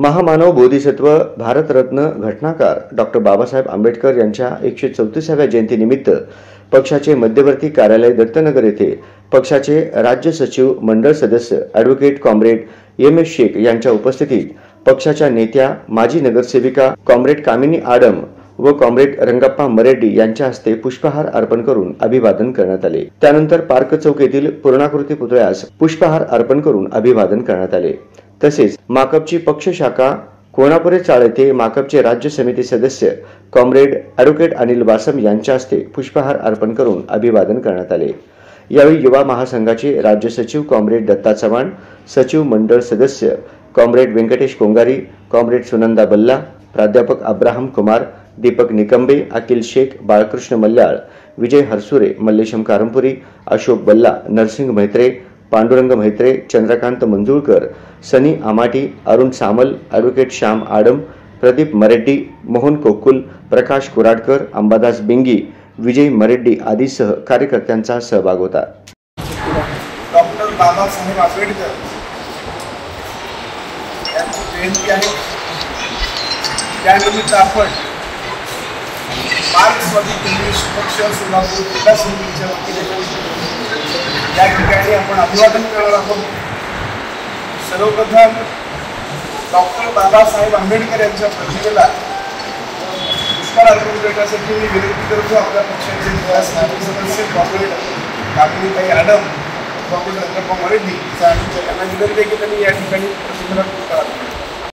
महामानव बोधिसत्व भारतरत्न घटनाकार डॉक्टर बाबासाहेब आंबेडकर यांच्या 134व्या जयंतीनिमित्त पक्षाचे मध्यवर्ती कार्यालय दत्तनगर येथे पक्षाचे राज्य सचिव मंडळ सदस्य ॲडव्होकेट कॉम्रेड एम.एस. शेख यांच्या उपस्थितीत पक्षाच्या नेत्या माजी नगरसेविका कॉम्रेड कामिनी आडम व कॉम्रेड रंगप्पा मरेड्डी यांच्या हस्ते पुष्पहार अर्पण करून अभिवादन करण्यात आले। त्यानंतर पार्क चौक येथील पूर्णाकृती पुतळ्यास पुष्पहार अर्पण करून अभिवादन करण्यात आले। तसेच माकपची पक्ष शाखा कोणापुरे चाळ येथे माकपचे राज्य समिती सदस्य कॉम्रेड ॲडव्होकेट अनिल वासम यांच्या हस्ते पुष्पहार अर्पण करून अभिवादन करण्यात आले। यावेळी युवा महासंघाचे राज्य सचिव कॉम्रेड दत्ता चव्हाण, सचिव मंडळ सदस्य कॉम्रेड व्यंकटेश कोंगारी, कॉम्रेड सुनंदा बल्ला, प्राध्यापक अब्राहम कुमार, दीपक निकंबे, अखिल शेख, बाळकृष्ण मल्ल्याळ, विजय हरसुरे, मल्लेशम कारंपुरी, अशोक बल्ला, नरसिंग म्हेत्रे, पांडुरंग म्हेत्रे, चंद्रकांत मंजुळकर, सनी आमाटी, अरुण सामल, ॲडव्होकेट श्याम आडम, प्रदीप मरेड्डी, मोहन कोकुल, प्रकाश कुराडकर, अंबादास बिंगी, विजय मरेड्डी आदीसह कार्यकर्त्यांचा सहभाग होता। डॉक्टर बाबासाहेब आंबेडकर यांची जयंती आहे, त्यानिमित्त आपण मार्क्सवादी कम्युनिस्ट पक्ष सोलापूर जिल्हा समितीच्या वतीने या ठिकाणी आपण अभिवादन करणार आहोत। सर्वप्रथम डॉक्टर बाबासाहेब आंबेडकर यांच्या प्रतिमेला पुष्पहार अर्पण करण्यासाठी मी विनंती करतो आपल्या पक्षाचे जिल्हा समिती सदस्य कॉम्रेड कामिनी आडम, कॉम्रेड रंगप्पा मरेड्डी यांना विनंती आहे की त्यांनी या ठिकाणी प्रतिमेला पुष्पहार